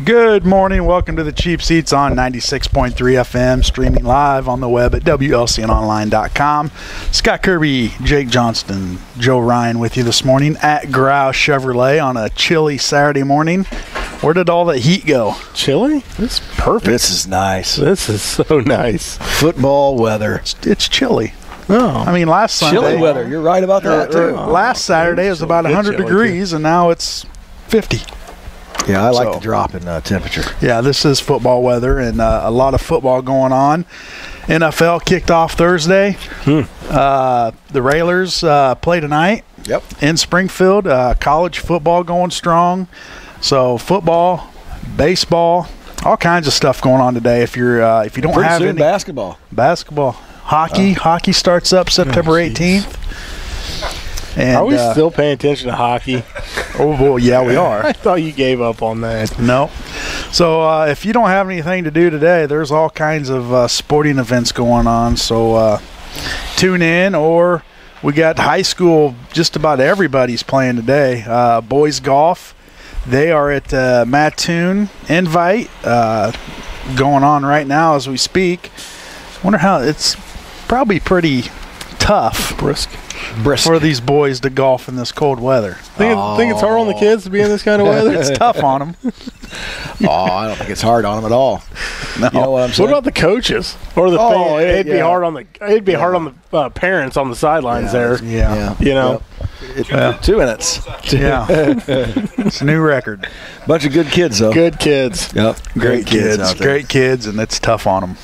Good morning. Welcome to the Cheap Seats on 96.3 FM, streaming live on the web at WLCNonline.com. Scott Kirby, Jake Johnston, Joe Ryan with you this morning at Graue Chevrolet on a chilly Saturday morning. Where did all the heat go? Chilly? This is perfect. This is nice. This is so nice. Football weather. It's chilly. Oh. I mean, last Sunday. Chilly weather. You're right about that, too. Last Saturday it was about 100 degrees, and now it's 50. Yeah, I like the drop in temperature. Yeah, this is football weather, and a lot of football going on. NFL kicked off Thursday. The Railers play tonight. Yep. In Springfield. College football going strong. So football, baseball, all kinds of stuff going on today. If you don't Pretty have soon, any basketball, hockey starts up September 18th. And, are we still paying attention to hockey? Oh, well, yeah, we are. I thought you gave up on that. No. So if you don't have anything to do today, there's all kinds of sporting events going on. So tune in, or we got high school, just about everybody's playing today. Boys golf, they are at Mattoon Invite going on right now as we speak. Wonder how it's probably pretty tough. Brisk for these boys to golf in this cold weather. Think it's hard on the kids to be in this kind of weather? It's tough on them. I don't think it's hard on them at all. No. You know what I'm saying? What about the coaches or the fans? It'd be hard on the parents on the sidelines there. Yeah. You know. 2 minutes. Yeah. It's a new record. Bunch of good kids, though. Good kids. Yep. Great kids. Great kids, and it's tough on them.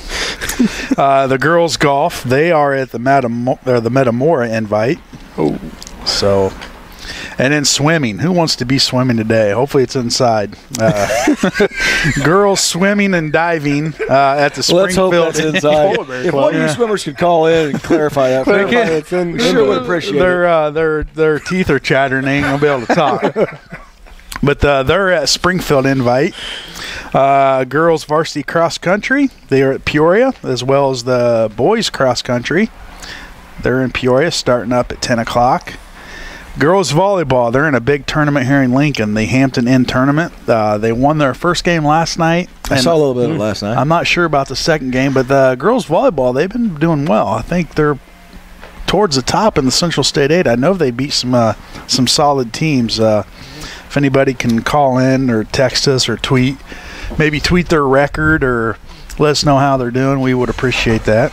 The girls golf, they are at the Metamora Invite. Oh. So, and then swimming. Who wants to be swimming today? Hopefully it's inside. Girls swimming and diving at the Springfield. Let's hope that's inside. If one of you swimmers could call in and clarify that, we sure would appreciate it. Their teeth are chattering. They ain't going to be able to talk. But they're at Springfield Invite. Girls varsity cross country, they are at Peoria, as well as the boys cross country. They're in Peoria, starting up at 10 o'clock. Girls volleyball, they're in a big tournament here in Lincoln, the Hampton Inn tournament. They won their first game last night. I saw a little bit of it last night. I'm not sure about the second game, but the girls volleyball, they've been doing well. I think they're towards the top in the Central State 8. I know they beat some solid teams. If anybody can call in or text us or maybe tweet their record or let us know how they're doing, we would appreciate that.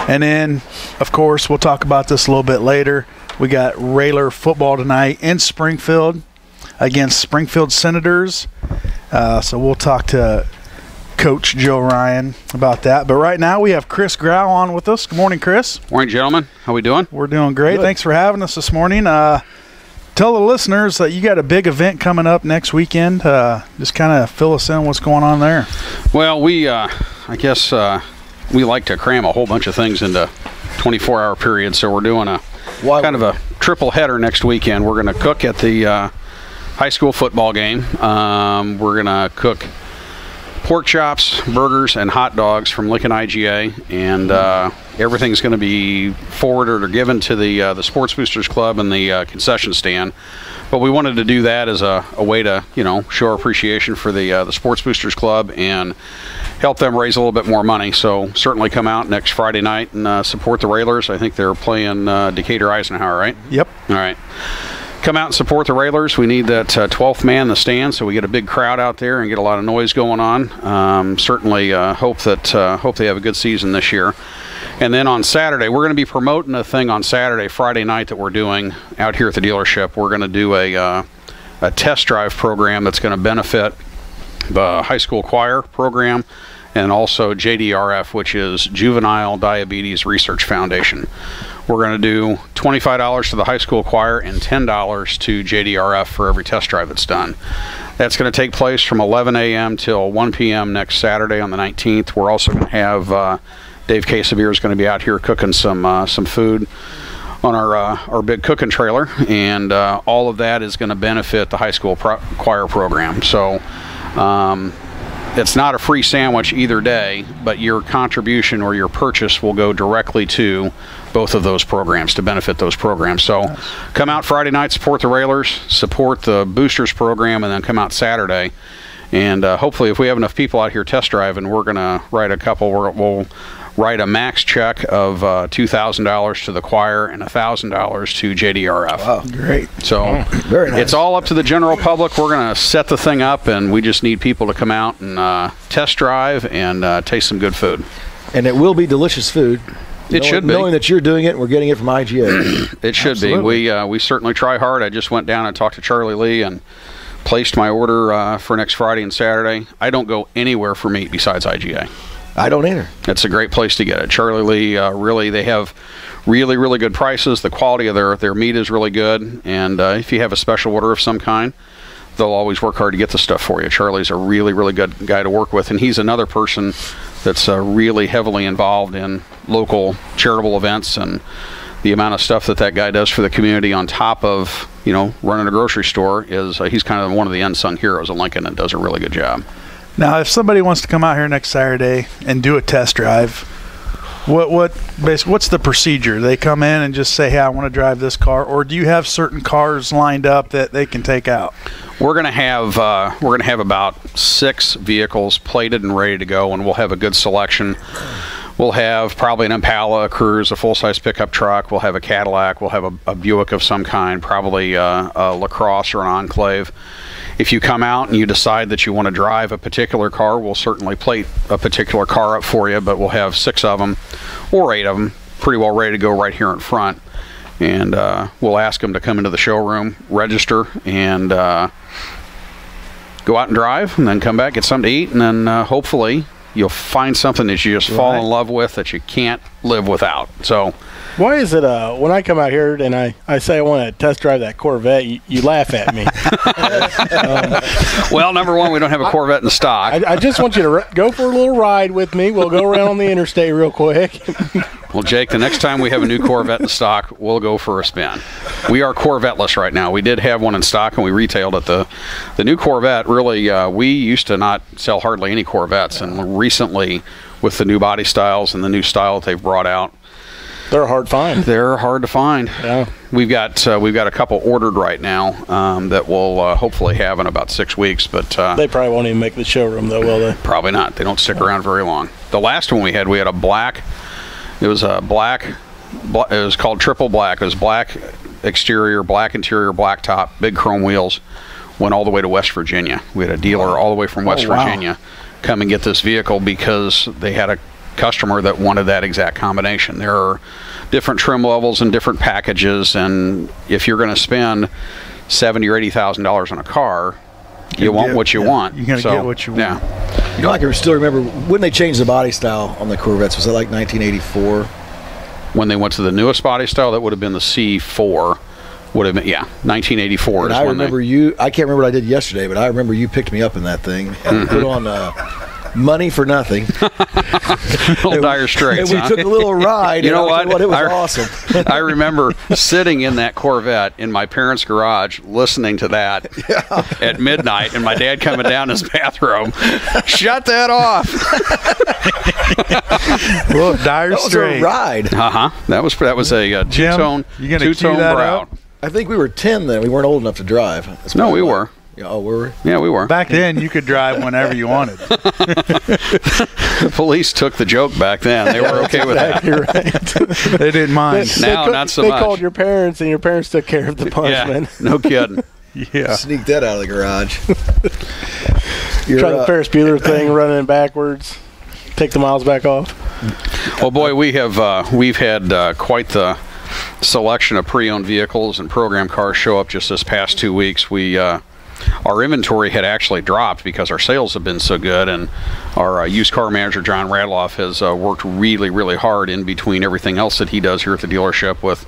And then, of course, we'll talk about this a little bit later. We got Railer football tonight in Springfield against Springfield Senators. So we'll talk to Coach Joe Ryan about that. But right now we have Chris Graue on with us. Good morning, Chris. Morning, gentlemen. How we doing? We're doing great. Good. Thanks for having us this morning. Tell the listeners that you got a big event coming up next weekend. Just kind of fill us in what's going on there. Well, we like to cram a whole bunch of things into 24-hour periods, so we're doing a kind of a triple header next weekend. We're going to cook at the high school football game. We're going to cook pork chops, burgers, and hot dogs from Lincoln IGA, and everything's going to be forwarded or given to the Sports Boosters Club and the concession stand. But we wanted to do that as a way to, show our appreciation for the Sports Boosters Club and help them raise a little bit more money. So certainly come out next Friday night and support the Railers. I think they're playing Decatur Eisenhower, right? Yep. All right. Come out and support the Railers. We need that 12th man in the stand, so we get a big crowd out there and get a lot of noise going on. Certainly hope they have a good season this year. And then on Saturday, we're going to be promoting a thing on Friday night that we're doing out here at the dealership. We're going to do a test drive program that's going to benefit the high school choir program and also JDRF, which is Juvenile Diabetes Research Foundation. We're going to do $25 to the high school choir and $10 to JDRF for every test drive that's done. That's going to take place from 11 a.m. till 1 p.m. next Saturday on the 19th. We're also going to have Dave Casavir is going to be out here cooking some food on our big cooking trailer, and all of that is going to benefit the high school choir program. So it's not a free sandwich either day, but your contribution or your purchase will go directly to both of those programs to benefit those programs. So come out Friday night, support the Railers, support the Boosters program, and then come out Saturday. And hopefully if we have enough people out here test driving, we're going to write a couple. We'll write a max check of $2,000 to the choir and $1,000 to JDRF. Wow, great. So very nice. It's all up to the general public. We're going to set the thing up, and we just need people to come out and test drive and taste some good food. And it will be delicious food. It should be. Knowing that you're doing it and we're getting it from IGA. It should be. We certainly try hard. I just went down and talked to Charlie Lee and placed my order for next Friday and Saturday. I don't go anywhere for meat besides IGA. I don't either. It's a great place to get it. Charlie Lee, really, they have really, really good prices. The quality of their meat is really good. And if you have a special order of some kind, they'll always work hard to get the stuff for you. Charlie's a really, really good guy to work with. And he's another person that's really heavily involved in local charitable events, and the amount of stuff that guy does for the community on top of, running a grocery store is he's kind of one of the unsung heroes of Lincoln and does a really good job. Now, if somebody wants to come out here next Saturday and do a test drive, what's the procedure? They come in and just say, "Hey, I want to drive this car," or do you have certain cars lined up that they can take out? We're gonna have about 6 vehicles plated and ready to go, and we'll have a good selection. We'll have probably an Impala, a Cruise, a full-size pickup truck. We'll have a Cadillac. We'll have a Buick of some kind, probably a LaCrosse or an Enclave. If you come out and you decide that you want to drive a particular car, we'll certainly plate a particular car up for you, but we'll have 6 of them or 8 of them pretty well ready to go right here in front. And we'll ask them to come into the showroom, register, and go out and drive, and then come back, get something to eat, and then hopefully you'll find something that you just fall in love with that you can't live without. So why is it when I come out here and I say I want to test drive that Corvette, you laugh at me? Well, number one, we don't have a Corvette in stock. I just want you to go for a little ride with me. We'll go around on the interstate real quick. Well, Jake, the next time we have a new Corvette in stock, we'll go for a spin. We are Corvette-less right now. We did have one in stock, and we retailed it. The new Corvette, really, we used to not sell hardly any Corvettes, and recently, with the new body styles and the new style that they've brought out, they're a hard find. They're hard to find. Yeah. We've got a couple ordered right now that we'll hopefully have in about 6 weeks. But they probably won't even make the showroom, though, will they? Probably not. They don't stick around very long. The last one we had a black. It was a black. It was called Triple Black. It was black exterior, black interior, black top, big chrome wheels. Went all the way to West Virginia. We had a dealer all the way from West Virginia come and get this vehicle because they had a customer that wanted that exact combination. There are different trim levels and different packages, and if you're going to spend $70,000 or $80,000 on a car, you want what you want. You're going to get what you want. Yeah. I can still remember when they changed the body style on the Corvettes. Was that like 1984? When they went to the newest body style, that would have been the C4. Would have been 1984. And I remember I can't remember what I did yesterday, but I remember you picked me up in that thing and put on Money for Nothing. Little Dire Straits. And we took a little ride. You know what? It was awesome. I remember sitting in that Corvette in my parents' garage listening to that at midnight, and my dad coming down his bathroom. Shut that off. Well, Dire Straits. That was a ride. That was a two-tone brown. I think we were 10 then. We weren't old enough to drive. No, we were. Oh, were we? Yeah, we were. Back then, you could drive whenever you wanted. The police took the joke back then. They were okay with that. Right. They didn't mind. Now, not so much. They called your parents, and your parents took care of the punishment. Yeah, no kidding. Yeah. Sneak that out of the garage. Try the Ferris Bueller thing, running backwards. Take the miles back off. Well, boy, we've had quite the selection of pre-owned vehicles and program cars show up just this past 2 weeks. Our inventory had actually dropped because our sales have been so good, and our used car manager, John Radloff, has worked really, really hard in between everything else that he does here at the dealership with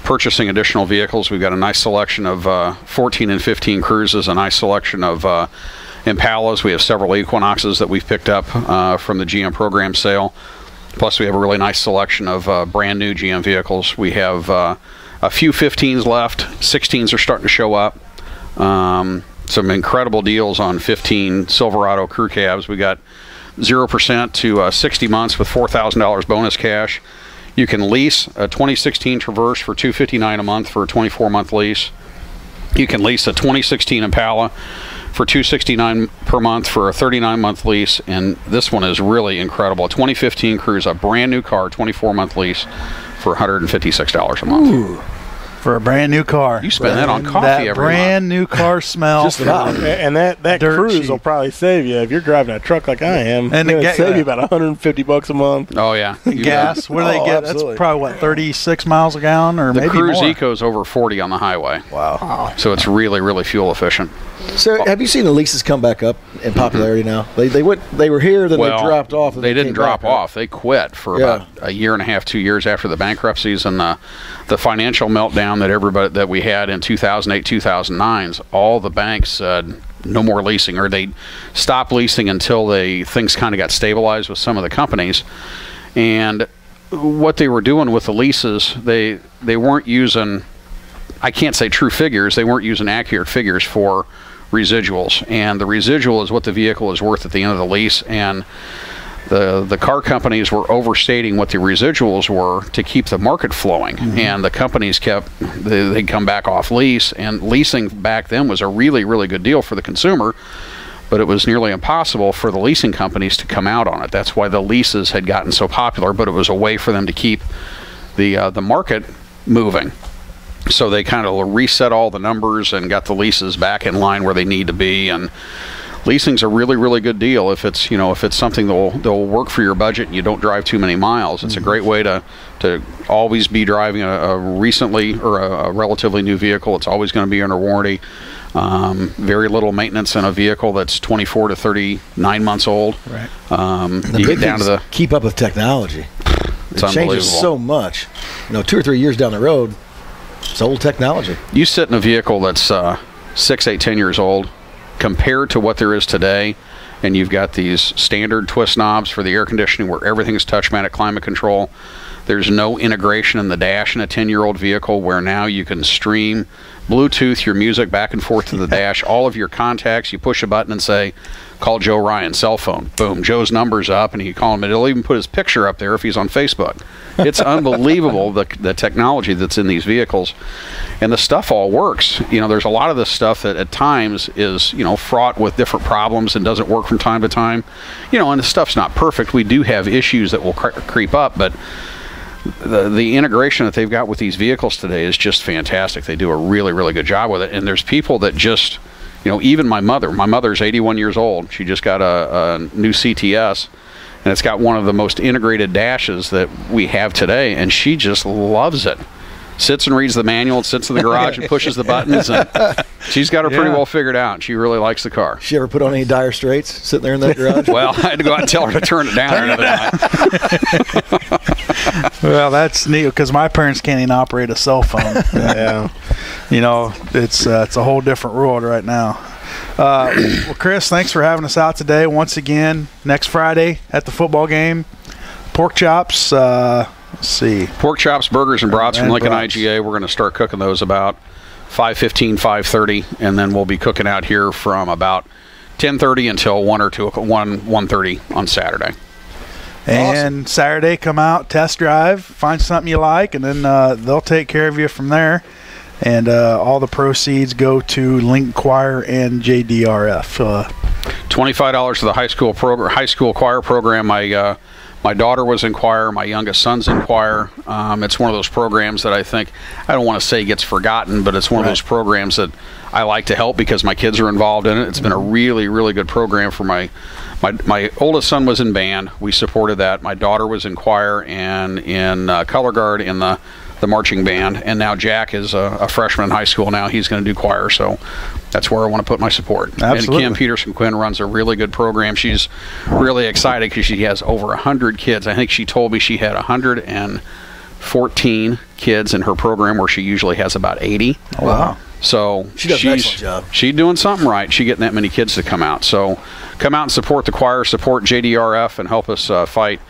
purchasing additional vehicles. We've got a nice selection of 14 and 15 Cruises, a nice selection of Impalas. We have several Equinoxes that we've picked up from the GM program sale. Plus, we have a really nice selection of brand new GM vehicles. We have a few 15s left. 16s are starting to show up. some incredible deals on 15 Silverado crew cabs. We got 0% to 60 months with $4,000 bonus cash. You can lease a 2016 Traverse for $259 a month for a 24-month lease. You can lease a 2016 Impala for $269 per month for a 39-month lease, and this one is really incredible. A 2015 Cruze, a brand new car, 24-month lease for $156 a month. Ooh. For a brand new car. You spend that on coffee that every brand month. New car smell. Just and that Cruze cheap. will probably save you if you're driving a truck like I am. And it'll save you about $150 a month. Oh yeah, gas. What do they get? Absolutely. That's probably what, 36 miles a gallon, or the maybe Cruze more. Eco's over 40 on the highway. Wow. So it's really, really fuel efficient. So have you seen the leases come back up in popularity now? They were here, then they dropped off. And they didn't came drop back, off. They quit for about a year and a half, 2 years after the bankruptcies and the financial meltdown that we had in 2008, 2009. All the banks said no more leasing, or they stopped leasing until things kind of got stabilized with some of the companies. And what they were doing with the leases, they weren't using, I can't say true figures, they weren't using accurate figures for residuals, and the residual is what the vehicle is worth at the end of the lease, and the car companies were overstating what the residuals were to keep the market flowing. And the companies they'd come back off lease, and leasing back then was a really, really good deal for the consumer, but it was nearly impossible for the leasing companies to come out on it. That's why the leases had gotten so popular, but it was a way for them to keep the market moving. So they kind of reset all the numbers and got the leases back in line where they need to be. And leasing's a really, really good deal if it's something that'll work for your budget and you don't drive too many miles. It's a great way to always be driving a recently or a relatively new vehicle. It's always going to be under warranty. Very little maintenance in a vehicle that's 24 to 39 months old. Right. The big down to keep up with technology. It's it changes so much. 2 or 3 years down the road, it's old technology. You sit in a vehicle that's 6, 8, 10 years old, compared to what there is today, and you've got these standard twist knobs for the air conditioning where everything's touchmatic climate control. There's no integration in the dash in a 10-year-old vehicle where now you can stream Bluetooth your music back and forth to the dash. All of your contacts, you push a button and say, call Joe Ryan, cell phone. Boom, Joe's number's up, and you call him, and it'll even put his picture up there if he's on Facebook. It's unbelievable, the technology that's in these vehicles. And the stuff all works. There's a lot of this stuff that at times is, fraught with different problems and doesn't work from time to time. And the stuff's not perfect. We do have issues that will creep up, but the integration that they've got with these vehicles today is just fantastic. They do a really, really good job with it. And there's people that just, even my mother's 81 years old. She just got a new CTS, and it's got one of the most integrated dashes that we have today, and she just loves it. Sits and reads the manual, sits in the garage and pushes the buttons, and she's got her pretty well figured out. She really likes the car. She ever put on any Dire Straits sitting there in that garage? Well, I had to go out and tell her to turn it down another night. Well, that's neat because my parents can't even operate a cell phone. It's a whole different world right now. Well, Chris, thanks for having us out today once again. Next Friday at the football game, pork chops. Let's see. Pork chops, burgers, and brats from Lincoln IGA. We're going to start cooking those about 5:15, 5:30, and then we'll be cooking out here from about 10:30 until 1 or 1:30 on Saturday. And awesome. Saturday, come out, test drive, find something you like, and then they'll take care of you from there. And all the proceeds go to Lincoln Choir and JDRF. $25 to the high school choir program. My daughter was in choir. My youngest son's in choir. It's one of those programs that I don't want to say gets forgotten, but it's one of those programs that I like to help because my kids are involved in it. It's been a really, really good program for my oldest son was in band. We supported that. My daughter was in choir and in color guard in the marching band. And now Jack is a freshman in high school now. He's going to do choir. So that's where I want to put my support. Absolutely. And Kim Peterson-Quinn runs a really good program. She's really excited because she has over 100 kids. I think she told me she had 114 kids in her program where she usually has about 80. Oh, wow. So she's an excellent job. She's doing something right. She's getting that many kids to come out. So come out and support the choir, support JDRF, and help us fight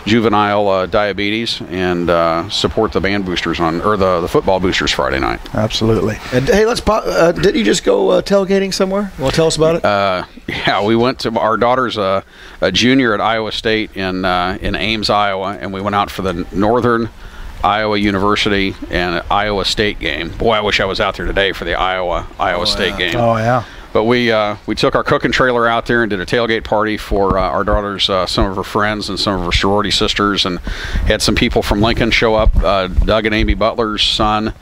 juvenile diabetes and support the band boosters the football boosters Friday night. Absolutely. And hey, didn't you just go tailgating somewhere? Want to tell us about it? Yeah, we went to our daughter's a junior at Iowa State in Ames, Iowa, and we went out for the Northern Iowa University and Iowa State game. Boy, I wish I was out there today for the Iowa State game. Oh yeah. But we took our cooking trailer out there and did a tailgate party for our daughter's some of her friends and some of her sorority sisters, and had some people from Lincoln show up. Doug and Amy Butler's son.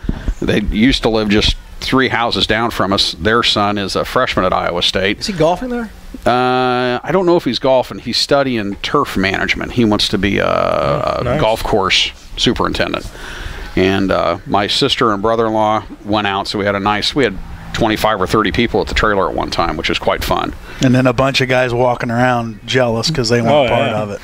They used to live just 3 houses down from us. Their son is a freshman at Iowa State. Is he golfing there? I don't know if he's golfing. He's studying turf management. He wants to be a nice. golf course superintendent. And my sister and brother-in-law went out, so we had 25 or 30 people at the trailer at one time, which was quite fun. And then a bunch of guys walking around jealous because they weren't part of it.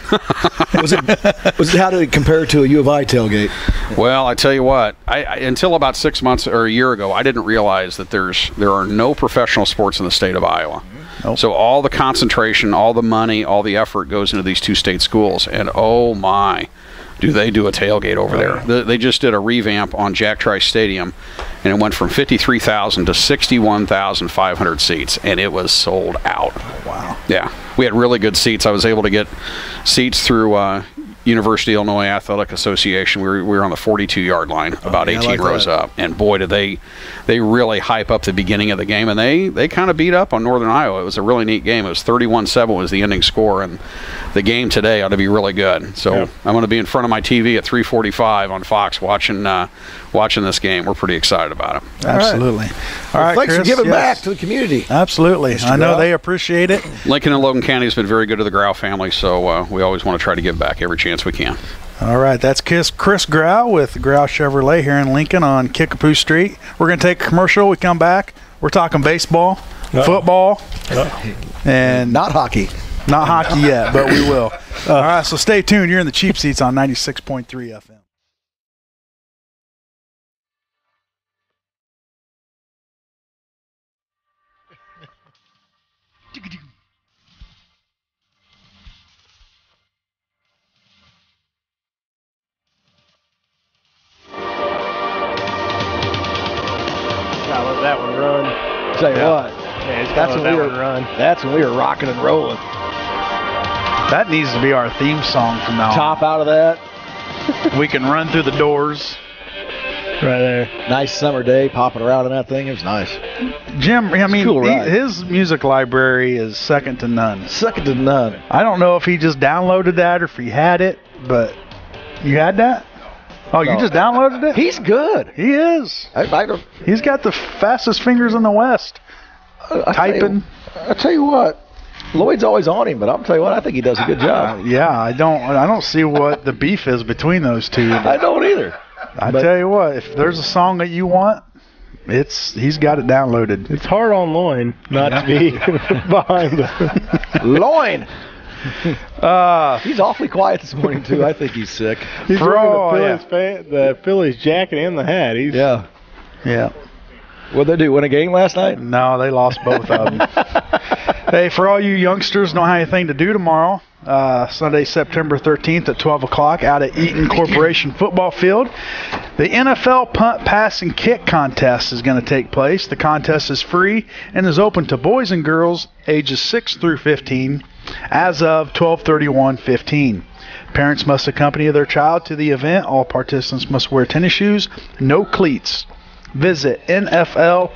How did it compare to a U of I tailgate? Well, I tell you what, I until about 6 months or a year ago, I didn't realize that there are no professional sports in the state of Iowa. Nope. So all the concentration, all the money, all the effort goes into these 2 state schools, and oh my, do they do a tailgate over there. They just did a revamp on Jack Trice Stadium, and it went from 53,000 to 61,500 seats, and it was sold out. Wow. Yeah. We had really good seats. I was able to get seats through University of Illinois Athletic Association. We were on the 42-yard line, about 18 rows up. And boy, did they really hype up the beginning of the game, and they kind of beat up on Northern Iowa. It was a really neat game. It was 31-7 was the ending score, and the game today ought to be really good. So I'm going to be in front of my TV at 3:45 on Fox watching this game. We're pretty excited about it. Absolutely. All right, thanks Chris, for giving back to the community. Absolutely. I know they appreciate it. Lincoln and Logan County has been very good to the Graue family, so we always want to try to give back every chance we can. All right, that's Chris Graue with Graue Chevrolet here in Lincoln on Kickapoo Street. We're going to take a commercial. We come back. We're talking baseball, football, and not hockey. Not hockey yet, but we will. All right, so stay tuned. You're in the Cheap Seats on 96.3 FM. Gotta let that one run. Tell you what, That's when we were rocking and rolling. That needs to be our theme song from now on. Top out of that. We can run through the doors. right there. Nice summer day, popping around in that thing. It was nice. Jim, I mean, cool ride. his music library is second to none. Second to none. I don't know if he just downloaded that or if he had it, but you had that? Oh, No. you just downloaded it? He's good. He is. I don't. He's got the fastest fingers in the West. Typing. I tell you what, Lloyd's always on him, but I'll tell you what, I think he does a good job. Yeah, I don't see what the beef is between those two. I don't either. I tell you what, if there's a song that you want, he's got it downloaded. It's hard on Loin not to be behind the Loin. He's awfully quiet this morning too. I think he's sick. He's wearing the Phillies jacket and the hat. Yeah. What'd they do? Win a game last night? No, they lost both of them. Hey, for all you youngsters don't have anything to do tomorrow, Sunday, September 13th at 12 o'clock out at Eaton Corporation football field, the NFL punt, pass, and kick contest is going to take place. The contest is free and is open to boys and girls ages 6 through 15 as of 12/31/15. Parents must accompany their child to the event. All participants must wear tennis shoes, no cleats. Visit nflppk.com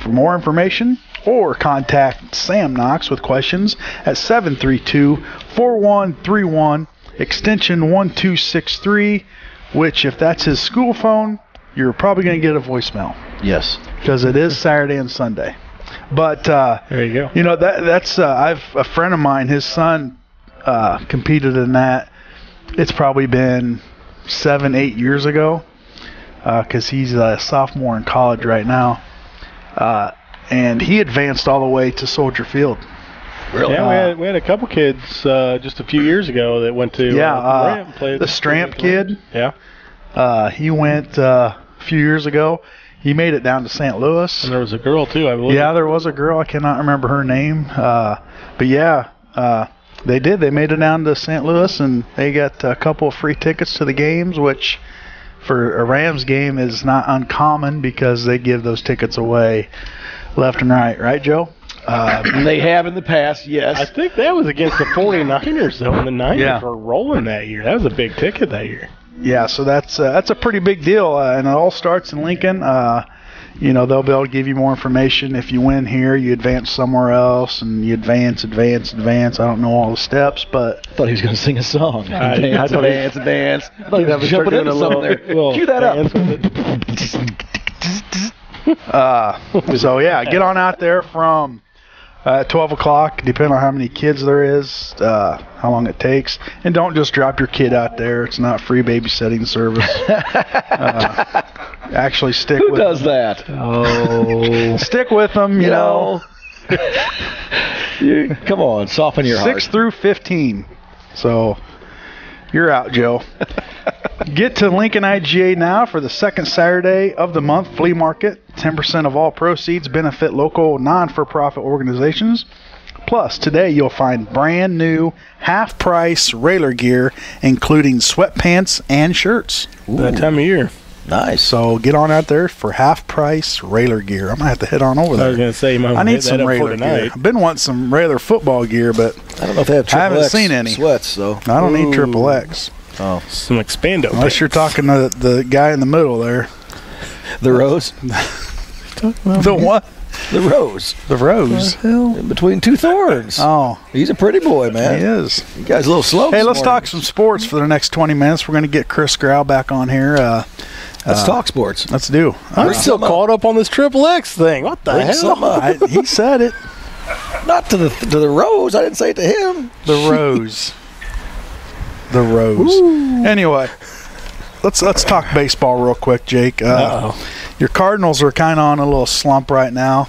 for more information or contact Sam Knox with questions at 732-4131 extension 1263, which if that's his school phone, you're probably going to get a voicemail. Yes. Because it is Saturday and Sunday. But there you go. You know, that's I've a friend of mine, his son competed in that. It's probably been 7-8 years ago. Because he's a sophomore in college right now. And he advanced all the way to Soldier Field. Really? Yeah, we had a couple kids just a few years ago that went to Ramp, played the Stramp kid. Yeah. He went a few years ago. He made it down to St. Louis. And there was a girl, too, I believe. Yeah, there was a girl. I cannot remember her name. But, yeah, They did. They made it down to St. Louis, and they got a couple of free tickets to the games, which for a Rams game is not uncommon because they give those tickets away left and right. Right, Joe? They have in the past, yes. I think that was against the 49ers, though, and the Niners were rolling that year. That was a big ticket that year. Yeah, so that's a pretty big deal, and it all starts in Lincoln. They'll be able to give you more information. If you win here, you advance somewhere else, and you advance. I don't know all the steps, but I thought he was going to sing a song. Advance. I thought he was jumping into something there. Cue that up. So, yeah, get on out there from 12 o'clock, depending on how many kids there is, how long it takes. And don't just drop your kid out there. It's not free babysitting service. Actually stick with them. Who does that? Oh. Stick with them, you know. Come on, soften your heart. 6 through 15. So you're out, Joe. Get to Lincoln IGA now for the second Saturday of the month flea market. 10% of all proceeds benefit local non-for-profit organizations. Plus, today you'll find brand new half-price railer gear, including sweatpants and shirts. Ooh. That time of year. Nice. So get on out there for half-price railer gear. I'm going to have to head on over there. I was going to say, you might I need some railer gear. I've been wanting some railer football gear, but I don't know if they have I haven't seen any. Sweats, though. I don't need triple X. Oh, some Expando. Unless you're talking to the guy in the middle there. The Rose? The what? The Rose. The Rose. In between two thorns. Oh. He's a pretty boy, man. He is. You guys a little slow. Hey, let's talk some sports for the next 20 minutes. We're going to get Chris Graue back on here. Let's talk sports. Let's do. I'm still caught up on this Triple X thing. What the hell? He said it. Not to the Rose. I didn't say it to him. The Rose. The Rose. Ooh. Anyway, let's talk baseball real quick, Jake. Your Cardinals are kind of on a little slump right now.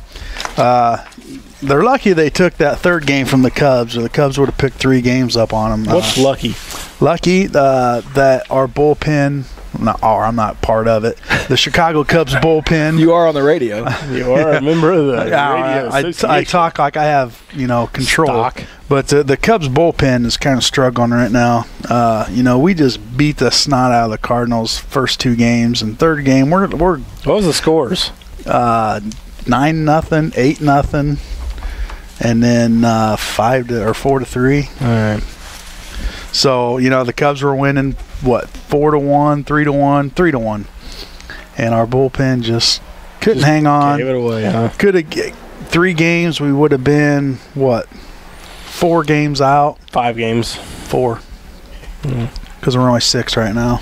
They're lucky they took that third game from the Cubs, or the Cubs would have picked 3 games up on them. What's lucky? Lucky that our bullpen. I'm not part of it. The Chicago Cubs bullpen. You are on the radio. You are a member of the radio. I talk like I have control. Stock. But the Cubs bullpen is kind of struggling right now. We just beat the snot out of the Cardinals first 2 games, and third game we're what was the scores? 9-0, 8-0, and then 4-3. All right. So the Cubs were winning 4-1, 3-1, 3-1, and our bullpen just couldn't hang on. Gave it away, huh? Could have 3 games. We would have been 4 games out. 5 games. 4. Because we're only 6 right now.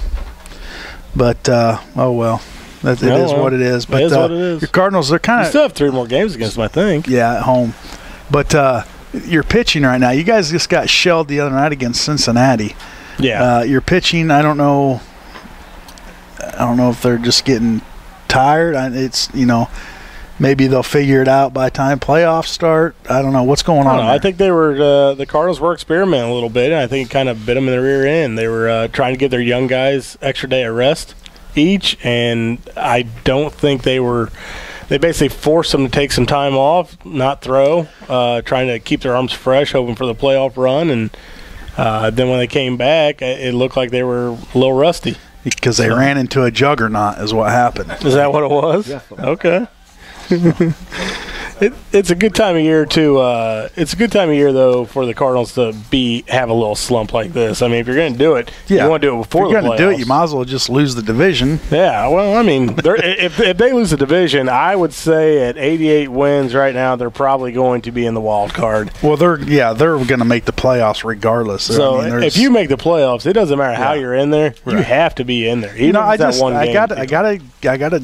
But oh well, it is what it is. But it is what it is. Your Cardinals, they're kind of. You still have 3 more games against them, I think. Yeah, at home. But you're pitching right now. You guys just got shelled the other night against Cincinnati. Yeah. You're pitching. I don't know if they're just getting tired. It's maybe they'll figure it out by the time playoffs start. I don't know what's going on. I think they were the Cardinals were experimenting a little bit, and I think it kind of bit them in the rear end. They were trying to give their young guys extra day of rest each, and I don't think they were. They basically forced them to take some time off, not throw, trying to keep their arms fresh, hoping for the playoff run. And then when they came back, it looked like they were a little rusty. Because they ran into a juggernaut is what happened. Is that what it was? Yeah. Okay. It's a good time of year it's a good time of year though for the Cardinals to have a little slump like this. I mean, if you're going to do it, you want to do it before the playoffs. If you're going to do it, you might as well just lose the division. Yeah, well, I mean, if they lose the division, I would say at 88 wins right now, they're probably going to be in the wild card. Well, they're going to make the playoffs regardless. So if you make the playoffs, it doesn't matter how you're in there. Right. You have to be in there. Even I gotta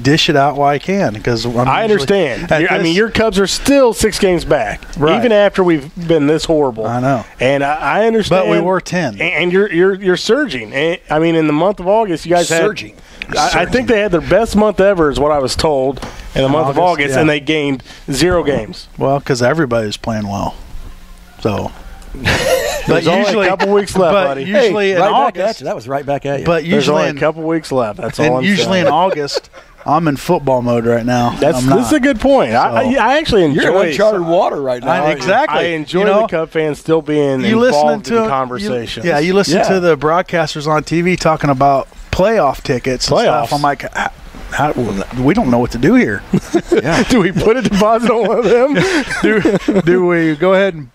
dish it out while I can because I understand. Your Cubs are still 6 games back, right, even after we've been this horrible. I know, and I understand. But we were 10, and you're surging. And, in the month of August, you guys surging. I think they had their best month ever, is what I was told, in the month of August, and they gained 0 games. Well, because everybody's playing well, so. But usually a couple weeks left, buddy. Usually in August, that was right back at you. But usually there's only a couple weeks left. That's all I'm saying. Usually in August, I'm in football mode right now. This is a good point. So, I actually enjoy. You're in uncharted water right now. Exactly. I enjoy the Cub fans still being involved in conversations. You listen to the broadcasters on TV talking about playoff tickets and stuff. I'm like, we don't know what to do here. Do we put a deposit on one of them? do we go ahead and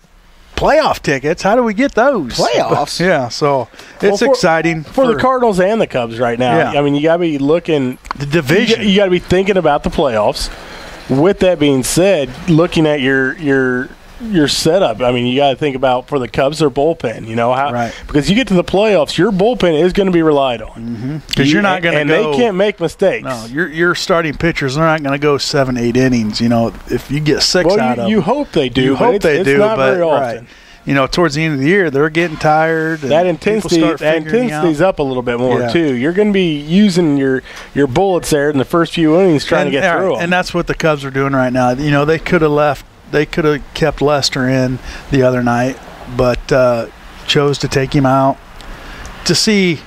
playoff tickets? How do we get those? Playoffs? Yeah, so it's exciting for the Cardinals and the Cubs right now. Yeah. I mean, you got to be looking the division. You got to be thinking about the playoffs. With that being said, looking at your setup, I mean, you got to think about for the Cubs their bullpen. You know how because you get to the playoffs, your bullpen is going to be relied on because you're not going to go. And they can't make mistakes. No, your starting pitchers are not going to go 7-8 innings. You know, if you get 6 out of them, you hope they do. You hope they do, not but very often. You know, towards the end of the year, they're getting tired. And that intensity's up a little bit more too. You're going to be using your bullets there in the first few innings trying to get through them. And that's what the Cubs are doing right now. You know, they could have left. They could have kept Lester in the other night, but chose to take him out to see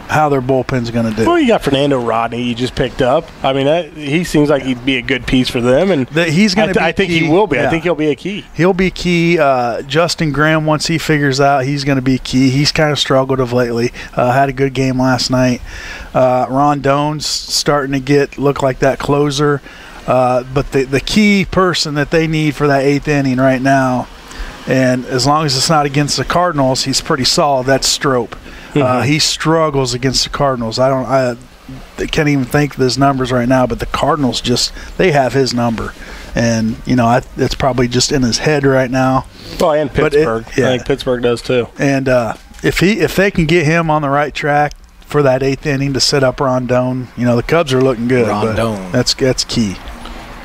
how their bullpen's going to do. Well, you got Fernando Rodney you just picked up. I mean, he seems like he'd be a good piece for them, and he's going to be. I think he will be. Yeah. I think he'll be a key. He'll be key. Justin Graham, once he figures out, he's going to be key. He's kind of struggled of lately. Had a good game last night. Rondon's starting to look like that closer. But the key person that they need for that 8th inning right now, and as long as it's not against the Cardinals, he's pretty solid. That's Strop. He struggles against the Cardinals. I can't even think of his numbers right now, but the Cardinals they have his number, and you know it's probably just in his head right now. Well, and Pittsburgh. I think Pittsburgh does too. And if they can get him on the right track for that 8th inning to set up Rondon, you know the Cubs are looking good. Rondon. That's key.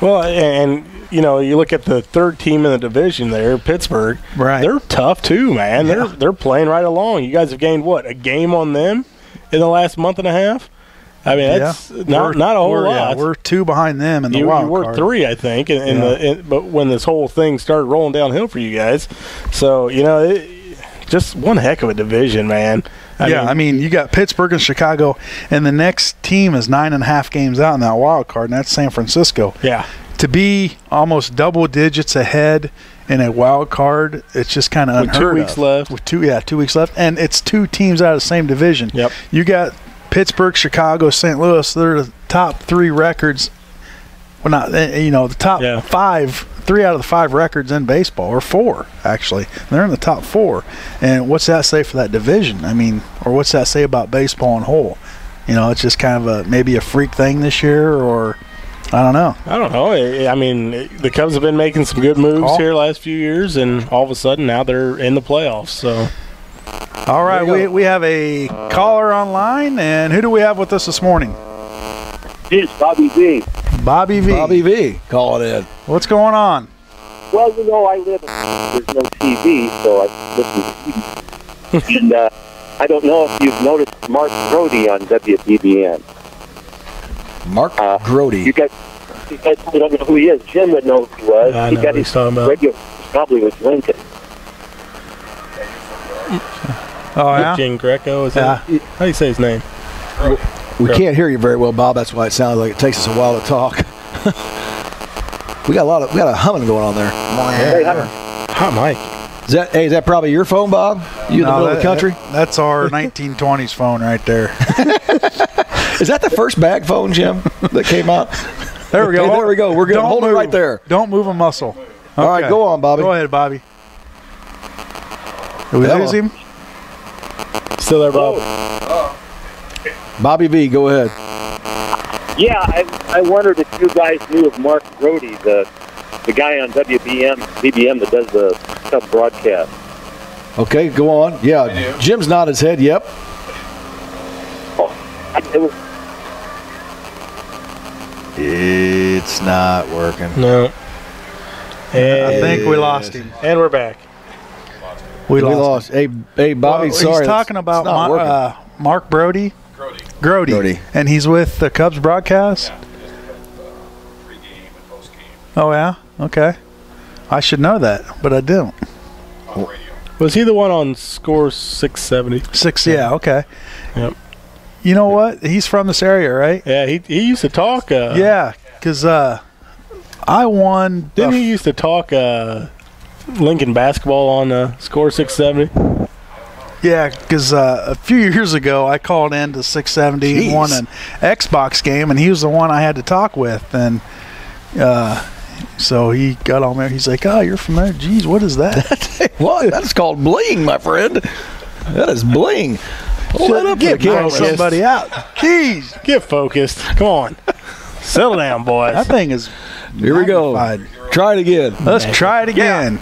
Well, and you know, you look at the third team in the division there, Pittsburgh. Right. They're tough too, man. Yeah. They're playing right along. You guys have gained a game on them in the last month and a half? I mean, that's not a whole lot. Yeah, we're 2 behind them in the wild card. You were 3, I think, but when this whole thing started rolling downhill for you guys. So, you know, just one heck of a division, man. I mean, you got Pittsburgh and Chicago, and the next team is 9.5 games out in that wild card, and that's San Francisco. Yeah. To be almost double digits ahead in a wild card, it's just kind of unheard of. 2 weeks left. With 2 weeks left, and it's 2 teams out of the same division. Yep. You got Pittsburgh, Chicago, St. Louis. They're the top 3 records. Well, not the top 5. 3 out of the 5 records in baseball, or 4 actually. They're in the top 4. And what's that say for that division? I mean, or what's that say about baseball in whole? You know, it's just kind of maybe a freak thing this year, or I don't know. I mean, the Cubs have been making some good moves here last few years, and all of a sudden now they're in the playoffs. So, all right, we have a caller online, and who do we have with us this morning? It's Bobby V. Bobby V. Call it in. What's going on? Well, you know, I live there's no TV, so I listen to TV. And I don't know if you've noticed Mark Grody on WBBN. Mark Grody. You guys don't know who he is. Jim would know who he was. I he know got his radio probably with Lincoln. Oh, yeah? Jim Greco, is that? How do you say his name? We can't hear you very well, Bob. That's why it sounds like it takes us a while to talk. we got a humming going on there. Hey, hot mic. Is that probably your phone, Bob? You in the middle of the country? That's our 1920s phone right there. Is that the first bag phone, Jim, that came out? There we go. There we go. We're going to hold it right there. Don't move a muscle. Okay. All right, go on, Bobby. Go ahead, Bobby. Did we lose him? Still there, Bob. Bobby V, go ahead. Yeah, I wondered if you guys knew of Mark Grody, the guy on BBM that does the Cub broadcast. Okay, go on. Yeah, Jim's nodded his head. Yep. It's not working. No. I think we lost him. And we're back. We lost. Hey, Bobby, sorry. He's talking about Mark Brody. Grody. And he's with the Cubs broadcast? Yeah, pre-game and post-game. Oh, yeah? Okay. I should know that, but I don't. On the radio. Was he the one on Score 670? Yeah, okay. Yep. You know what? He's from this area, right? Yeah, he used to talk. Yeah, because I won. Didn't he used to talk Lincoln basketball on Score 670? Yeah, because a few years ago I called in to 670 and won an Xbox game, and he was the one I had to talk with. And so he got on there. He's like, "Oh, you're from there? Geez, what is that?" What? That's called bling, my friend. That is bling. Hold up, get somebody out. Jeez, get focused. Come on, settle down, boys. That thing is. Here we go. Try it again. Let's try it again.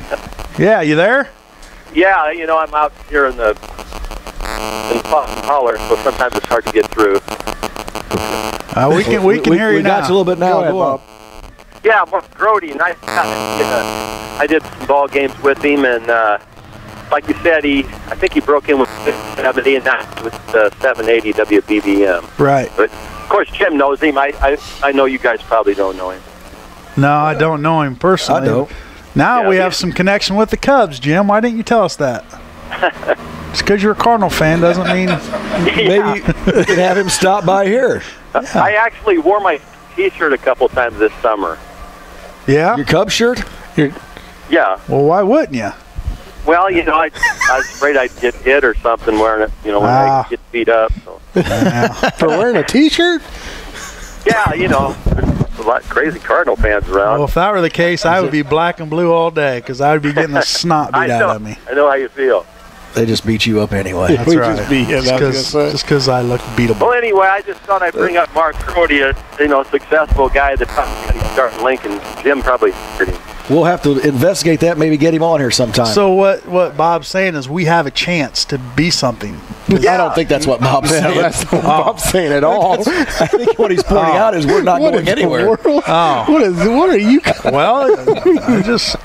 Yeah, you there? Yeah, I'm out here in the holler, so sometimes it's hard to get through. We can hear you now. We got you a little bit now. Go on. Yeah, Mark Graue, nice guy. I did some ball games with him, and like you said, I think he broke in with 70 and not with 780 WBBM. Right. But of course, Jim knows him. I know you guys probably don't know him. No, I don't know him personally. I don't. Now we have some connection with the Cubs, Jim. Why didn't you tell us that? Just because you're a Cardinal fan doesn't mean maybe you can have him stop by here. Yeah. I actually wore my T-shirt a couple times this summer. Yeah? Your Cubs shirt? Yeah. Well, why wouldn't you? Well, I was afraid I'd get hit or something wearing it, when I get beat up. So. For wearing a T-shirt? Yeah, there's a lot of crazy Cardinal fans around. Well, if that were the case, I would be black and blue all day because I would be getting the snot beat out of me. I know how you feel. They just beat you up anyway. That's right. Just because I look beatable. Well, anyway, I just thought I'd bring up Mark Graue, a successful guy that probably started in Lincoln. Jim probably heard him. We'll have to investigate that, maybe get him on here sometime. So what Bob's saying is we have a chance to be something. I don't think that's what Bob's saying. That's what Bob's saying at all. I think what he's pointing out is we're not going anywhere. What are you? Well, I just...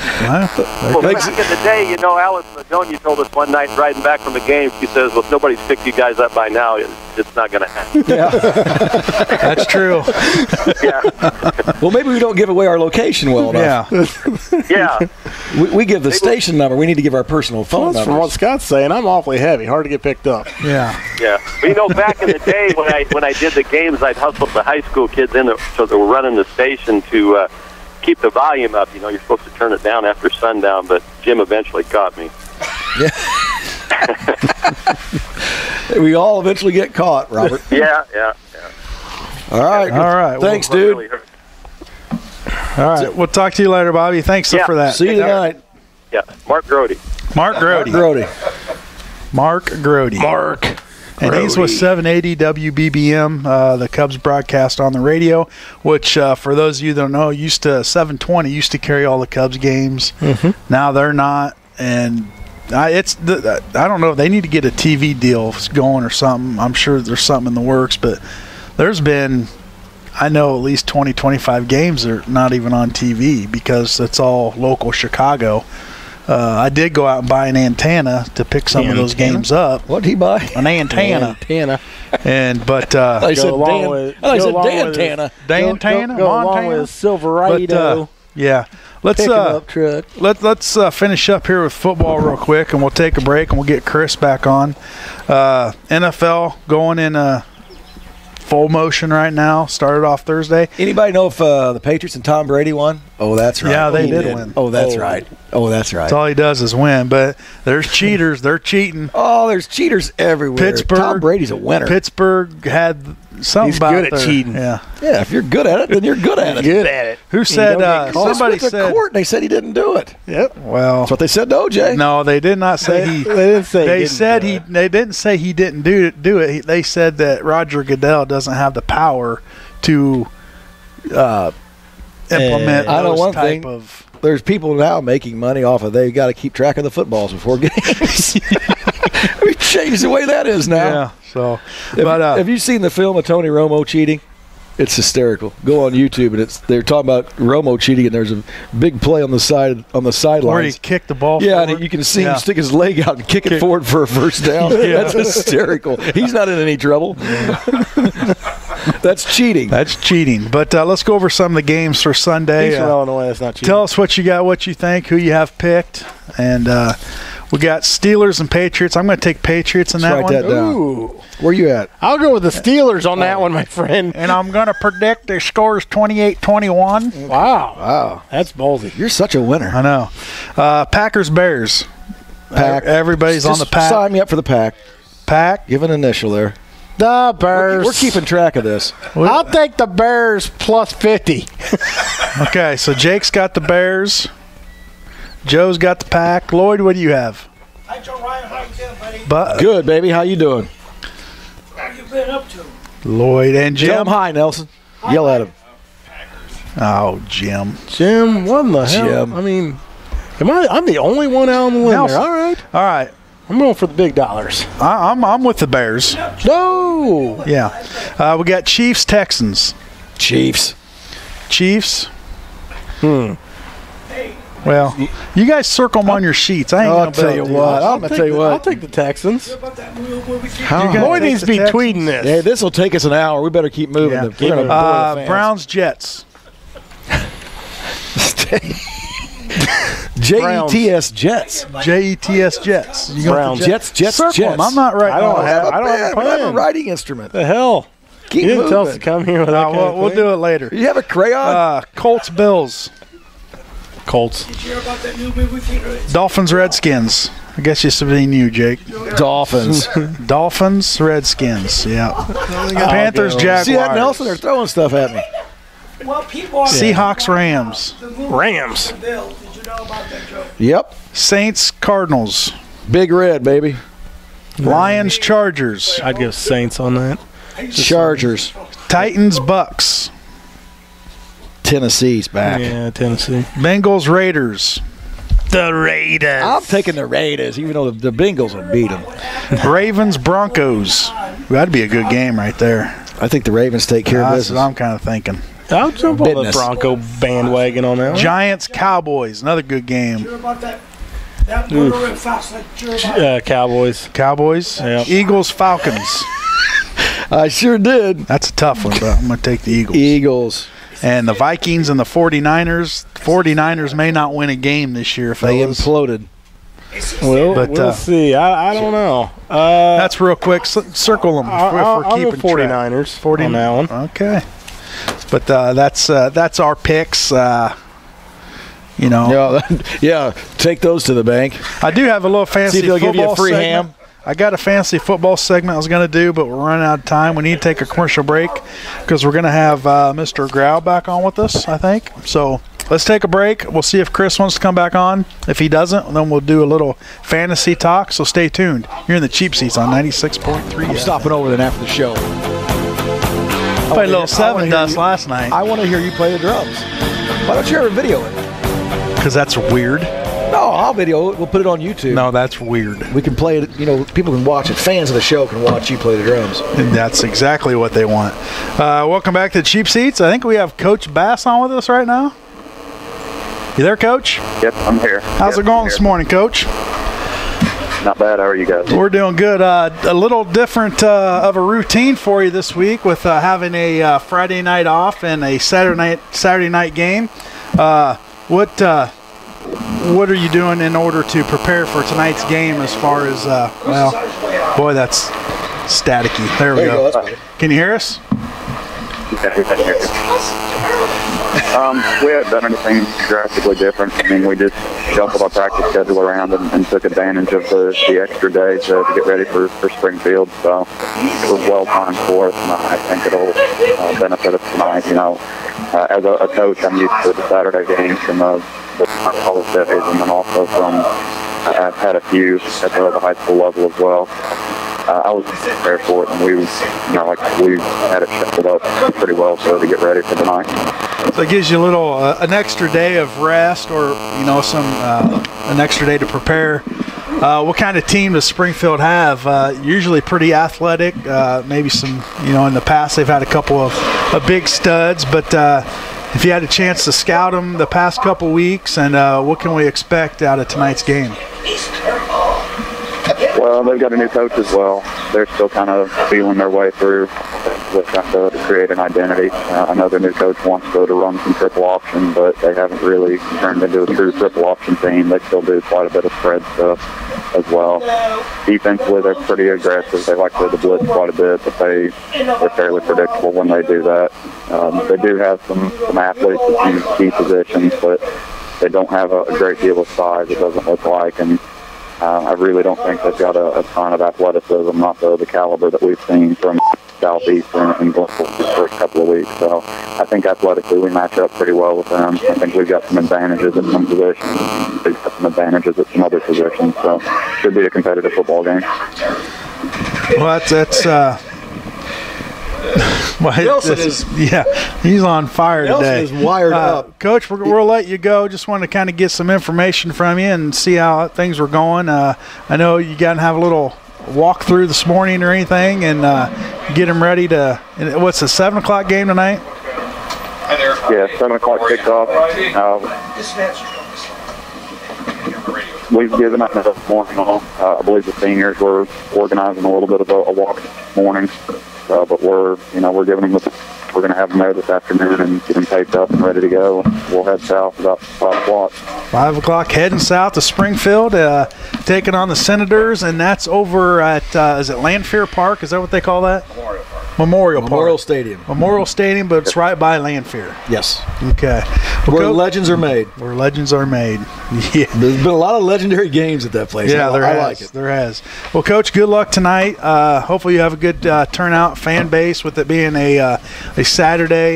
Well, back in the day, Alice Madonia told us one night riding back from the game, she says, well, if nobody's picked you guys up by now, it's not going to happen. Yeah. That's true. Yeah. Well, maybe we don't give away our location well enough. Yeah. We give the station number. We need to give our personal phone number. From what Scott's saying, I'm awfully heavy, hard to get picked up. Yeah. Yeah. But, back in the day when I did the games, I'd hustle the high school kids in so they were running the station to keep the volume up. You're supposed to turn it down after sundown, but Jim eventually caught me. Yeah. We all eventually get caught, Robert. Yeah. All right. Thanks, dude. Really hurt. All right. We'll talk to you later, Bobby. Thanks for that. See you tonight. Yeah. Mark Graue. Mark Graue. Mark Mark. And he's with 780 WBBM, the Cubs broadcast on the radio, which for those of you that don't know, 720 used to carry all the Cubs games. Mm-hmm. Now they're not, and I don't know. They need to get a TV deal going or something. I'm sure there's something in the works, but there's been, I know, at least 20, 25 games that are not even on TV because it's all local Chicago. I did go out and buy an antenna to pick some of those games up. What did he buy? An antenna. But I said Dantana. Dantana. Go along with Silverado. Yeah. Let's truck. Let's finish up here with football real quick, and we'll take a break, and we'll get Chris back on. NFL going in full motion right now. Started off Thursday. Anybody know if the Patriots and Tom Brady won? Oh, that's right. Yeah, they did win. Oh, that's right. That's all he does is win. But there's cheaters. They're cheating. Oh, there's cheaters everywhere. Pittsburgh. Tom Brady's a winner. Pittsburgh had something He's about good at cheating. Yeah, if you're good at it, then you're good at it. Good at it. Who said? Somebody said. Court, and they said he didn't do it. Yep. Well, that's what they said to OJ. No, they did not say he. They didn't say. They didn't say he didn't do it. They said that Roger Goodell doesn't have the power to implement those type of. There's people now making money off of they got to keep track of the footballs before games. We've changed the way that is now. Yeah. So, have you seen the film of Tony Romo cheating? It's hysterical. Go on YouTube and they're talking about Romo cheating, and there's a big play on the sidelines where he kicked the ball. Yeah, forward. and you can see him stick his leg out and kick it forward for a first down. That's hysterical. He's not in any trouble. That's cheating. That's cheating. But let's go over some of the games for Sunday. He's from Illinois. That's not cheating. Tell us what you got, what you think, who you have picked. And we got Steelers and Patriots. I'm going to take Patriots in that write one. that down. Ooh. Where you at? I'll go with the Steelers on that one, my friend. And I'm going to predict their scores 28-21. Wow. That's ballsy. You're such a winner. I know. Packers, Bears. Pack. Everybody's Just on the Pack. Sign me up for the Pack. Pack. Give an initial there. The Bears. We're keeping track of this. I'll take the Bears plus 50. Okay, so Jake's got the Bears. Joe's got the Pack. Lloyd, what do you have? Hi, Joe Ryan. How you doing, buddy? Good, baby. How you doing? How you been up to? Lloyd and Tell Jim. him hi, Nelson. Yell at him. Oh, Jim. Jim, what in the hell? Jim. I mean, I'm the only one out on the limb Nelson. there. All right. All right. I'm going for the big dollars. I'm with the Bears. No. Yeah. We got Chiefs, Texans. Chiefs. Chiefs. Well, you guys circle them on your sheets. I ain't I'll gonna tell you what. I'm gonna tell you I'll what. take the Texans. About that movie? You Boy take needs the to be Texans? tweeting this. Hey, this will take us an hour. We better keep moving. Yeah. We're gonna bore the fans. Browns, Jets. Jets. Jets. Jets, Jets. You going Browns. for Jets. Circle Jets. them. I'm not right. I don't have a We don't have a plan. writing instrument. The hell? Keep You didn't tell us moving. to come here with that kind of We'll thing. do it later. You have a crayon? Colts, Bills. Colts. Did you hear about that new movie? Dolphins, Redskins. I guess it's between you, Jake. Dolphins. Dolphins, Redskins. Yeah. Panthers, Jaguars. See that, Nelson? They're throwing stuff at me. Well, people are Seahawks, Rams. the movie Rams. The Bills. Did you know about that, Joe? Yep. Saints, Cardinals. Big red, baby. Lions, Chargers. I'd go Saints on that. Chargers. Titans, Bucks. Tennessee's back. Yeah, Tennessee. Bengals, Raiders. The Raiders. I'm taking the Raiders, even though the Bengals will beat them. Ravens, Broncos. That'd be a good game right there. I think the Ravens take care of That's what business. I'm kind of thinking. I'll jump on the Business. Bronco bandwagon on that one. Giants, Cowboys. Another good game. Did you hear about that? That murder in Fox. Like, did you hear about it? Cowboys. Cowboys. Yeah. Eagles, Falcons. I sure did. That's a tough one, but I'm going to take the Eagles. Eagles. And the Vikings and the 49ers. 49ers may not win a game this year, They fellas. imploded. We'll see. I don't know. That's real quick. Circle them if I'll we're go keeping track. 49ers 40 on that one. Okay. But that's our picks. You know, Yeah, take those to the bank. I do have a little fancy See if they'll football give you a free segment. ham. I got a fancy football segment I was going to do, but we're running out of time. We need to take a commercial break because we're going to have Mr. Graue back on with us, I think. So let's take a break. We'll see if Chris wants to come back on. If he doesn't, then we'll do a little fantasy talk. So stay tuned. You're in the Cheap Seats on 96.3. I'm stopping over then after the show. Played a little Seven Dust last night I want to hear you play the drums. Why don't you ever video it? because that's weird. No, I'll video it. We'll put it on YouTube. No, that's weird. We can play it. You know, people can watch it. Fans of the show can watch you play the drums. And that's exactly what they want. Welcome back to the Cheap Seats. I think we have Coach Bass on with us right now. You there, Coach? Yep, I'm here. How's it going this morning, Coach? Not bad. How are you guys? We're doing good. A little different of a routine for you this week with having a Friday night off and a Saturday night game. What are you doing in order to prepare for tonight's game as far as, well, boy, that's staticky. There we There you go. go. That's better. Can you hear us? We haven't done anything drastically different. I mean, we just shuffled our practice schedule around and took advantage of the extra day to get ready for Springfield. So it was well timed for us, and I think it'll benefit us tonight. You know, as a coach, I'm used to the Saturday games from the college days, and then also from I've had a few at the high school level as well. I was prepared for it, and we had it shuffled up pretty well so to get ready for tonight. So it gives you a little, an extra day of rest, or an extra day to prepare. What kind of team does Springfield have? Usually pretty athletic. Maybe some, in the past they've had a couple of big studs, but if you had a chance to scout them the past couple weeks, and what can we expect out of tonight's game? Well, they've got a new coach as well. They're still kind of feeling their way through with them to create an identity. I know their new coach wants to run some triple option, but they haven't really turned into a true triple option team. They still do quite a bit of spread stuff as well. Defensively, they're pretty aggressive. They like to blitz quite a bit, but they're fairly predictable when they do that. They do have some athletes in some key positions, but they don't have a great deal of size, it doesn't look like, and I really don't think they've got a ton of athleticism, not the caliber that we've seen from Southeastern and Glenville the first couple of weeks. So I think athletically we match up pretty well with them. I think we've got some advantages at some positions. They've got some advantages at some other positions. So should be a competitive football game. Well, that's Nelson is he's on fire Nelson today. is wired up. Coach, we'll let you go. Just wanted to kind of get some information from you and see how things were going. I know you got to have a little walk through this morning or anything, and get them ready to. What's the 7 o'clock game tonight? Yeah, 7 o'clock kickoff. We've given up this morning. I believe the seniors were organizing a little bit of a walk this morning. But we're giving them we're going to have them there this afternoon and get them taped up and ready to go. We'll head south about 5 o'clock. 5 o'clock, heading south to Springfield, taking on the Senators, and that's over at, is it Lanphier Park? Is that what they call that? Memorial Stadium. Memorial Stadium, but it's right by Lanphier. Yes. Okay. Where legends are made. Where legends are made. Yeah. There's been a lot of legendary games at that place. Yeah, I like it. There has. Well, Coach, good luck tonight. Hopefully you have a good turnout fan base with it being a Saturday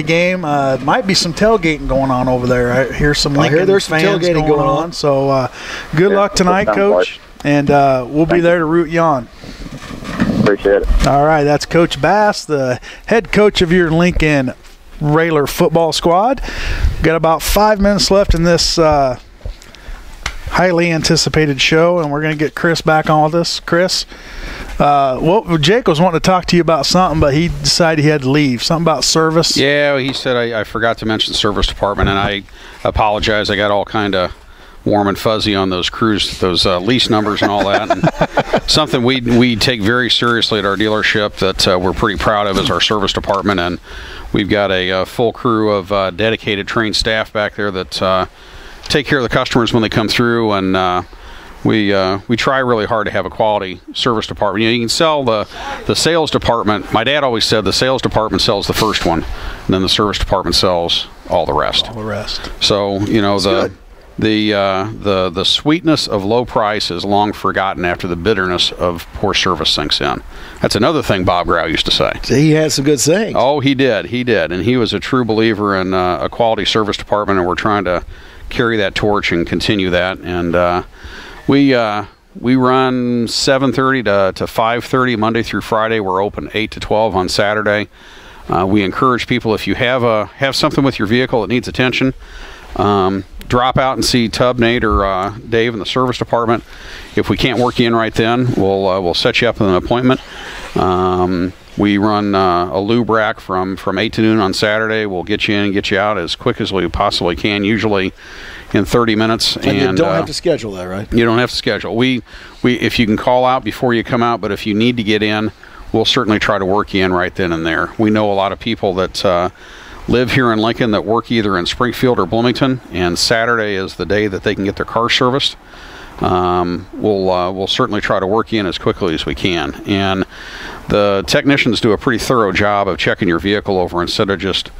game. Might be some tailgating going on over there. I hear some Lincoln there's some fans tailgating going on. So good luck tonight, Coach, and we'll be there to root you on. Appreciate it. All right, that's Coach Bass, the head coach of your Lincoln Railer football squad. Got about 5 minutes left in this highly anticipated show, and we're going to get Chris back on with us. Chris, Jake was wanting to talk to you about something, but he decided he had to leave. Something about service. Yeah, he said I forgot to mention the service department, and I apologize. I got all kind of warm and fuzzy on those crews, those lease numbers and all that. And something we take very seriously at our dealership that we're pretty proud of is our service department, and we've got a full crew of dedicated trained staff back there that take care of the customers when they come through, and we try really hard to have a quality service department. You can sell the sales department. My dad always said the sales department sells the first one, and then the service department sells all the rest. So the sweetness of low price is long forgotten after the bitterness of poor service sinks in. That's another thing Bob Graue used to say. He had some good sayings. Oh, he did, and he was a true believer in a quality service department, and we're trying to carry that torch and continue that. And we run 7:30 to 5:30 Monday through Friday. We're open 8 to 12 on Saturday. We encourage people, if you have something with your vehicle that needs attention, drop out and see Tub, Nate, or Dave in the service department. If we can't work you in right then, we'll set you up with an appointment. We run a lube rack from 8 to noon on Saturday. We'll get you in and get you out as quick as we possibly can, usually in 30 minutes. And you don't have to schedule that, right? You don't have to schedule. We if you can call out before you come out, but if you need to get in, we'll certainly try to work you in right then and there. We know a lot of people that live here in Lincoln that work either in Springfield or Bloomington, and Saturday is the day that they can get their car serviced. We'll certainly try to work you in as quickly as we can, and the technicians do a pretty thorough job of checking your vehicle over. Instead of just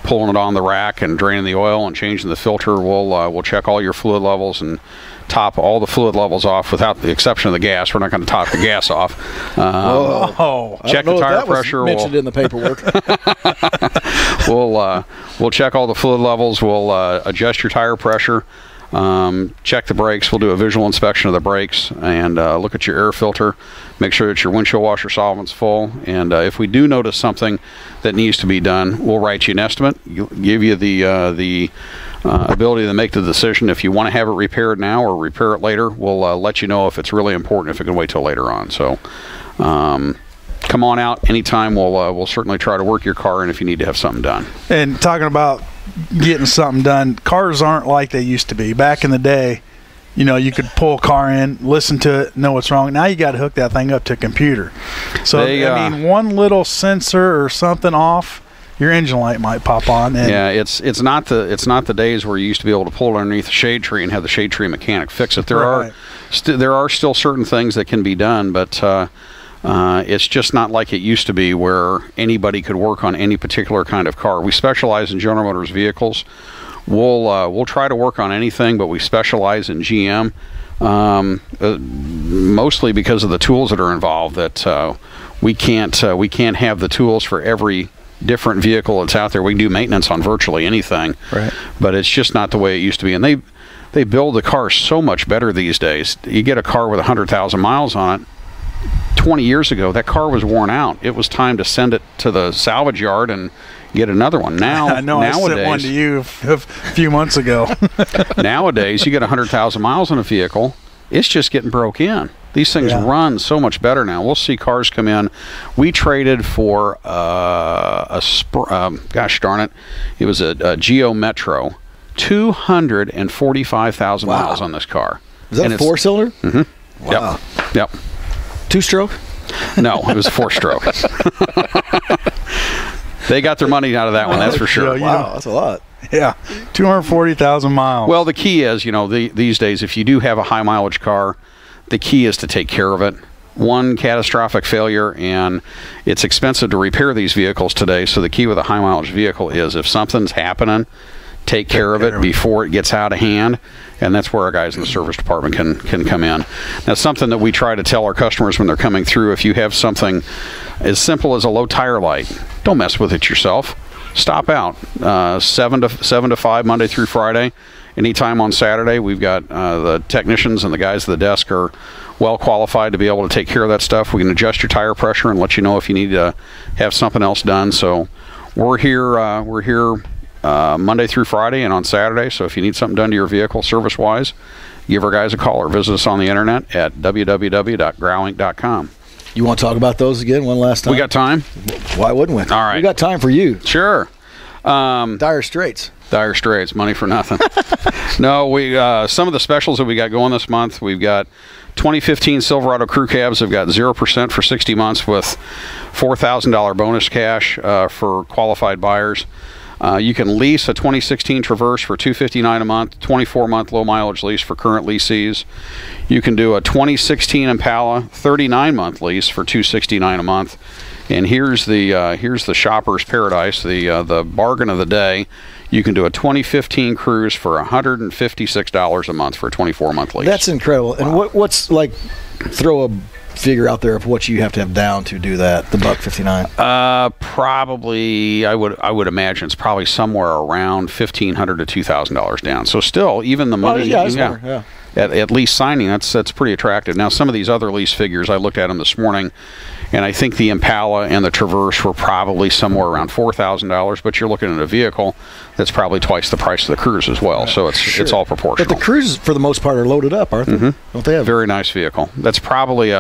pulling it on the rack and draining the oil and changing the filter, we'll check all your fluid levels and top all the fluid levels off, without the exception of the gas. We're not going to top the gas off. Check the tire pressure. Mentioned in the paperwork. We'll check all the fluid levels. We'll adjust your tire pressure. Check the brakes. We'll do a visual inspection of the brakes and look at your air filter. Make sure that your windshield washer solvent's full. And if we do notice something that needs to be done, we'll write you an estimate. Give you the ability to make the decision if you want to have it repaired now or repair it later. We'll let you know if it's really important, if it can wait till later on. So come on out anytime. We'll certainly try to work your car, and if you need to have something done. And talking about getting something done, cars aren't like they used to be. Back in the day, you could pull a car in, listen to it, know what's wrong. Now you got to hook that thing up to a computer. So one little sensor or something off, your engine light might pop on. And it's not the days where you used to be able to pull underneath the shade tree and have the shade tree mechanic fix it. There are still certain things that can be done, but it's just not like it used to be where anybody could work on any particular kind of car. We specialize in General Motors vehicles. We'll try to work on anything, but we specialize in GM, mostly because of the tools that are involved. That we can't have the tools for every different vehicle that's out there. We can do maintenance on virtually anything, right? But it's just not the way it used to be. And they build the cars so much better these days. You get a car with 100,000 miles on it. 20 years ago, that car was worn out. It was time to send it to the salvage yard and get another one. Now, nowadays, I sent one to you a few months ago. Nowadays, you get 100,000 miles on a vehicle, it's just getting broke in. These things run so much better now. We'll see cars come in. We traded for gosh darn it, it was a Geo Metro, 245,000 miles on this car. Is that a four-cylinder? Mm-hmm. Wow. Yep. Two-stroke? No, it was a four-stroke. They got their money out of that one, that's for sure. Wow, that's a lot. Yeah, 240,000 miles. Well, the key is, these days, if you do have a high-mileage car, the key is to take care of it. One catastrophic failure, and it's expensive to repair these vehicles today, so the key with a high-mileage vehicle is if something's happening, take care of it before it gets out of hand, and that's where our guys in the service department can come in. That's something that we try to tell our customers when they're coming through. If you have something as simple as a low tire light, don't mess with it yourself. Stop out 7 to 5 Monday through Friday. Anytime on Saturday, we've got the technicians and the guys at the desk are well qualified to be able to take care of that stuff. We can adjust your tire pressure and let you know if you need to have something else done. So we're here Monday through Friday and on Saturday. So if you need something done to your vehicle service-wise, give our guys a call or visit us on the internet at www.graue.com. You want to talk about those again one last time? We got time? Why wouldn't we? All right. We got time for you. Sure. Dire Straits. Dire Straits, money for nothing. No, we some of the specials that we got going this month, we've got 2015 Silverado Crew Cabs have got 0% for 60 months with $4,000 bonus cash for qualified buyers. You can lease a 2016 Traverse for $259 a month, 24-month low mileage lease for current lessees. You can do a 2016 Impala 39-month lease for $269 a month. And here's the shopper's paradise, the bargain of the day. You can do a 2015 Cruise for $156 a month for a 24-month lease. That's incredible. And what's like, throw a figure out there of what you have to have down to do that, the $159? Probably, I would imagine it's probably somewhere around $1,500 to $2,000 down. So still, even the money, at lease signing, that's pretty attractive. Now, some of these other lease figures, I looked at them this morning, and I think the Impala and the Traverse were probably somewhere around $4,000, but you're looking at a vehicle that's probably twice the price of the Cruise as well, so it's all proportional. But the Cruises, for the most part, are loaded up, aren't they? Mm-hmm. Don't they have? Very nice vehicle. That's probably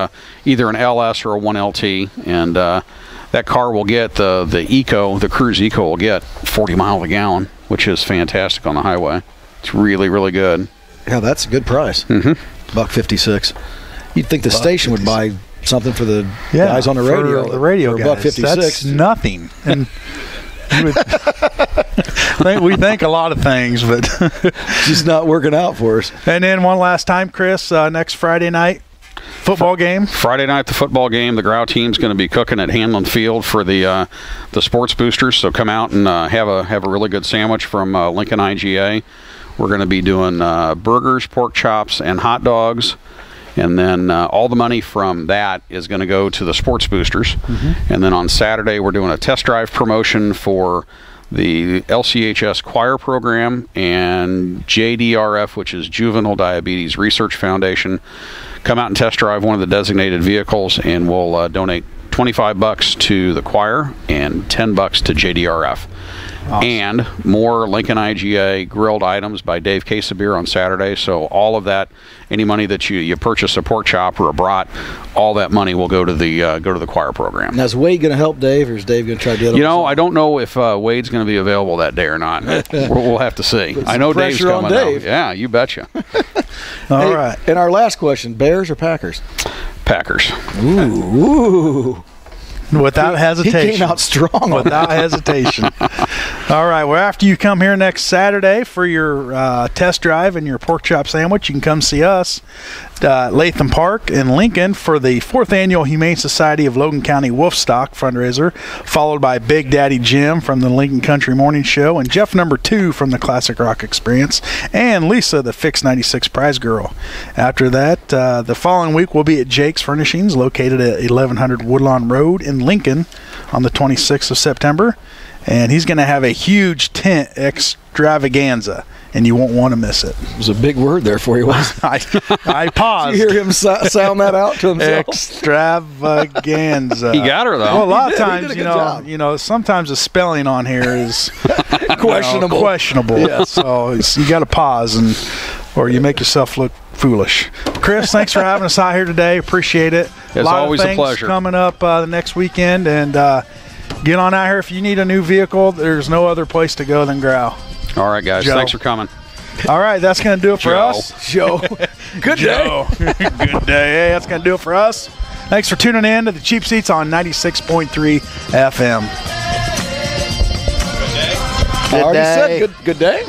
either an LS or a 1LT, and that car will get, the Cruise Eco will get 40 miles a gallon, which is fantastic on the highway. It's really, really good. Yeah, that's a good price. Mm-hmm. $156. You'd think the station would buy something for the guys on the radio. The radio guys. $156. That's nothing. And we think a lot of things, but just not working out for us. And then one last time, Chris, next Friday night, football game. Friday night, the football game. The Graue team's going to be cooking at Hanlon Field for the sports boosters. So come out and have a really good sandwich from Lincoln IGA. We're going to be doing burgers, pork chops, and hot dogs. And then all the money from that is going to go to the sports boosters. Mm-hmm. And then on Saturday, we're doing a test drive promotion for the LCHS choir program and JDRF, which is Juvenile Diabetes Research Foundation. Come out and test drive one of the designated vehicles, and we'll donate $25 to the choir and $10 to JDRF. and more Lincoln IGA grilled items by Dave Quesabeer on Saturday. So all of that, any money that you purchase a pork chop or a brat, all that money will go to the choir program. Now, is Wade going to help Dave, or is Dave going to try to do it? I don't know if Wade's going to be available that day or not. We'll have to see. I know Dave's coming. Dave. Yeah, you betcha. All right. And our last question: Bears or Packers? Packers. Ooh. Without hesitation. He came out strong. Without hesitation. All right. Well, after you come here next Saturday for your test drive and your pork chop sandwich, you can come see us at Latham Park in Lincoln for the 4th Annual Humane Society of Logan County Wolfstock fundraiser, followed by Big Daddy Jim from the Lincoln Country Morning Show, and Jeff number 2 from the Classic Rock Experience, and Lisa, the Fix 96 prize girl. After that, the following week we'll be at Jake's Furnishings, located at 1100 Woodlawn Road in Lincoln on the 26th of September. And he's going to have a huge tent extravaganza, and you won't want to miss it. It was a big word there for you, wasn't it? I paused. Did you hear him sound that out to himself? Extravaganza. He got her, though. Well, a lot of times, sometimes the spelling on here is questionable. Yes. So you got to pause, or you make yourself look foolish. Chris, thanks for having us out here today. Appreciate it. It's always a pleasure. Coming up the next weekend, and get on out here. If you need a new vehicle, there's no other place to go than Graue. All right, guys. Joe. Thanks for coming. All right, that's going to do it for us. Joe. Good day. Good day. Hey, that's going to do it for us. Thanks for tuning in to the Cheap Seats on 96.3 FM. Good day. I already said good day.